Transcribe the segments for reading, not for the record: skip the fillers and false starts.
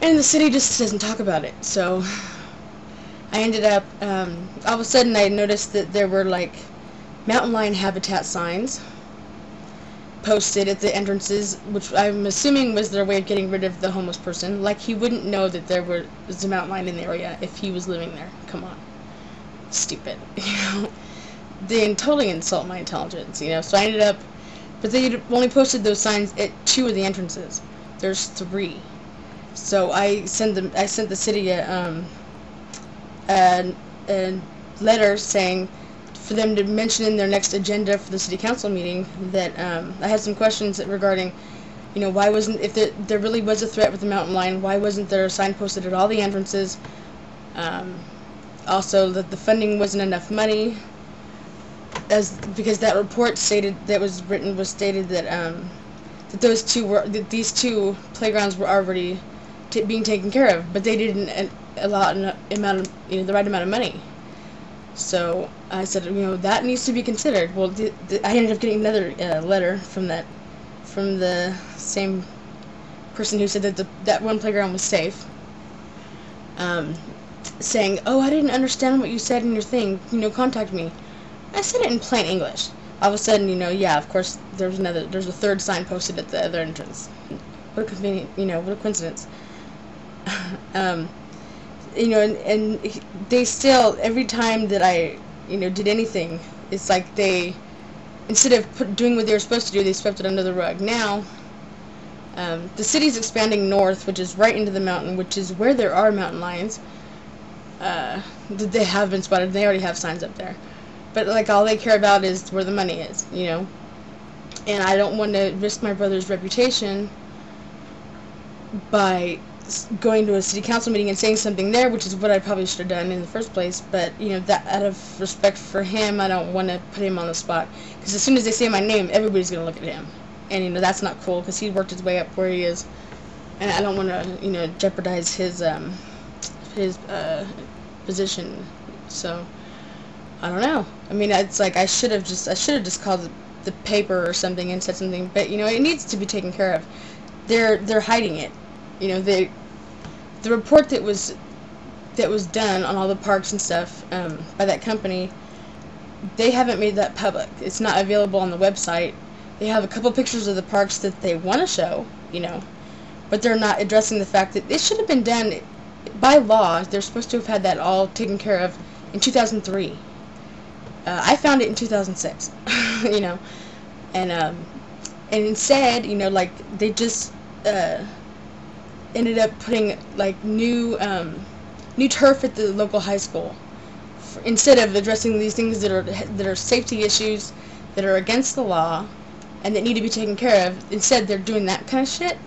And the city just doesn't talk about it. So I ended up, all of a sudden I noticed that there were like mountain lion habitat signs posted at the entrances, which I'm assuming was their way of getting rid of the homeless person. Like, he wouldn't know that there was a mountain lion in the area if he was living there. Come on. Stupid. They totally insult my intelligence. So I ended up, but they only posted those signs at 2 of the entrances. There's 3. So I sent the city a letter saying for them to mention in their next agenda for the city council meeting that I had some questions regarding, why wasn't, if there really was a threat with the mountain lion, why wasn't there a sign posted at all the entrances? Also, that the funding wasn't enough money, because that report stated stated that these two playgrounds were already being taken care of, but they didn't allot the right amount of money. So I said, that needs to be considered. Well, I ended up getting another letter from the same person who said that that one playground was safe, saying, "Oh, I didn't understand what you said in your thing. Contact me." I said it in plain English. All of a sudden, yeah, of course, there's a third sign posted at the other entrance. What a convenient, what a coincidence. And they still, every time that I, did anything, it's like they, instead of doing what they were supposed to do, they swept it under the rug. Now, the city's expanding north, which is right into the mountain, which is where there are mountain lions. They have been spotted. They already have signs up there. But, like, all they care about is where the money is, And I don't want to risk my brother's reputation by going to a city council meeting and saying something there, which is what I probably should have done in the first place. But, that out of respect for him, I don't want to put him on the spot. Because as soon as they say my name, everybody's going to look at him. And, that's not cool, because he worked his way up where he is. And I don't want to, jeopardize his position. So, I don't know. I mean, it's like I should have just called the paper or something and said something. But, it needs to be taken care of. They're hiding it. The report that was done on all the parks and stuff by that company, they haven't made that public. It's not available on the website. They have a couple pictures of the parks that they want to show, but they're not addressing the fact that it should have been done by law. They're supposed to have had that all taken care of in 2003. I found it in 2006, and instead, like, they just ended up putting like new turf at the local high school instead of addressing these things that are safety issues that are against the law and that need to be taken care of. Instead, they're doing that kind of shit.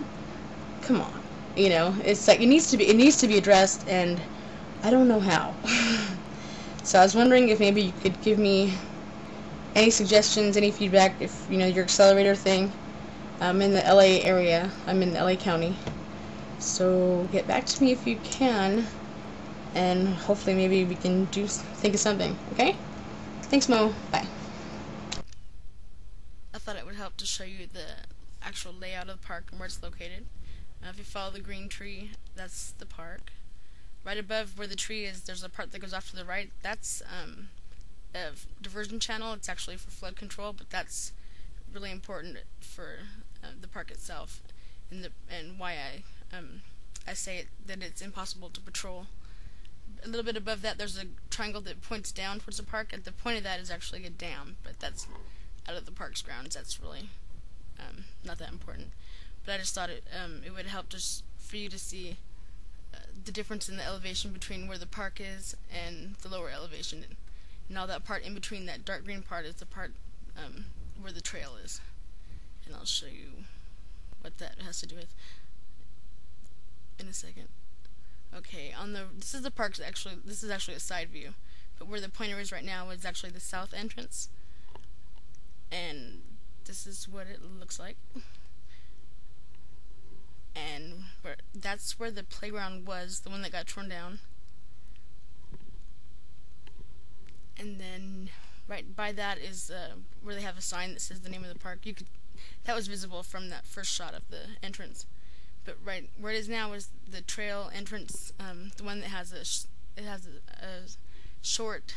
Come on, it's like it needs to be addressed, and I don't know how. So I was wondering if maybe you could give me any suggestions, any feedback, if your accelerator thing. I'm in the LA area. I'm in LA County. So get back to me if you can, and hopefully maybe we can think of something. Okay? Thanks, Mo. Bye. I thought it would help to show you the actual layout of the park and where it's located. If you follow the green tree, that's the park. Right above where the tree is, there's a part that goes off to the right. That's a diversion channel. It's actually for flood control, but that's really important for the park itself, and why I say that it's impossible to patrol. A little bit above that, there's a triangle that points down towards the park. At the point of that is actually a dam, but that's out of the park's grounds. That's really not that important. But I just thought it would help just for you to see the difference in the elevation between where the park is and the lower elevation, and all that part in between. That dark green part is the part where the trail is, and I'll show you what that has to do with in a second. Okay, this is the park's this is actually a side view, but where the pointer is right now is actually the south entrance, and this is what it looks like. And that's where the playground was, the one that got torn down. And then right by that is where they have a sign that says the name of the park. That was visible from that first shot of the entrance. but right where it is now is the trail entrance, the one that has a short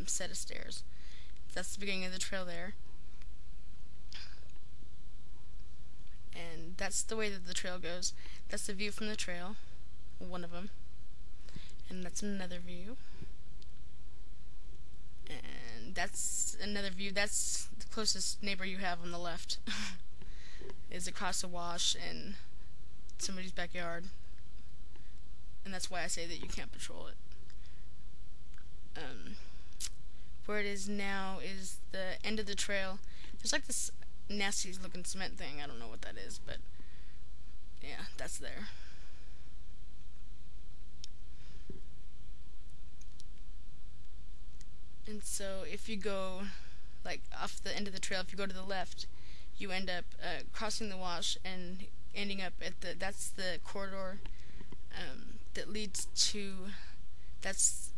set of stairs. That's the beginning of the trail there, and that's the way that the trail goes. That's the view from the trail, one of them, and that's another view, and that's another view. That's the closest neighbor you have on the left. Is across the wash in somebody's backyard, and that's why I say that you can't patrol it. Where it is now is the end of the trail. There's like this nasty looking cement thing. I don't know what that is, but yeah, that's there. And so if you go like off the end of the trail, if you go to the left, you end up crossing the wash and ending up at that's the corridor that leads to, that's,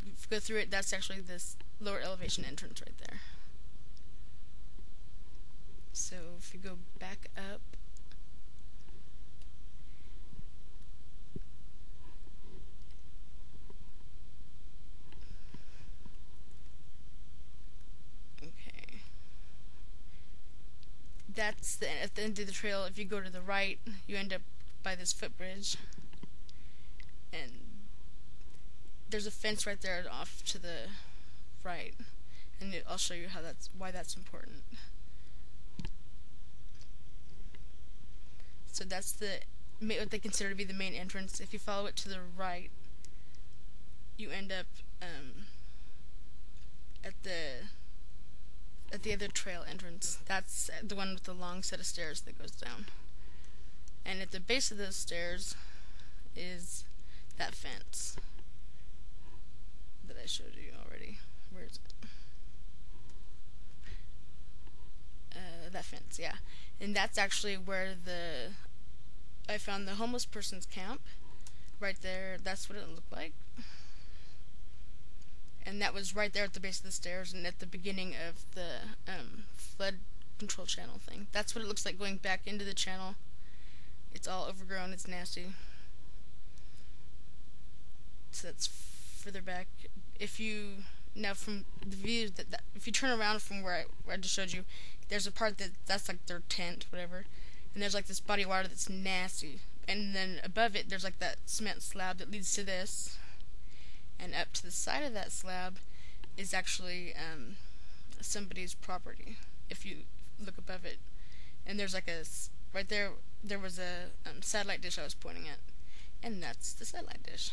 if you go through it, that's actually this lower elevation entrance right there. So if you go back up, okay, that's at the end of the trail. If you go to the right, you end up by this footbridge, and there's a fence right there off to the right, and I'll show you why that's important. So that's what they consider to be the main entrance. If you follow it to the right, you end up at the other trail entrance. That's the one with the long set of stairs that goes down. And at the base of those stairs is that fence that I showed you already. Where is it? That fence, yeah. And that's actually where I found the homeless person's camp. Right there, that's what it looked like. And that was right there at the base of the stairs and at the beginning of the flood control channel thing. That's what it looks like going back into the channel. It's all overgrown, it's nasty. So that's further back. Now from the view if you turn around from where I just showed you, there's a part that's like their tent, whatever, and there's like this body of water that's nasty, and then above it there's like that cement slab that leads to this, and up to the side of that slab is actually somebody's property. If you look above it, and there's like right there was a satellite dish I was pointing at, and that's the satellite dish.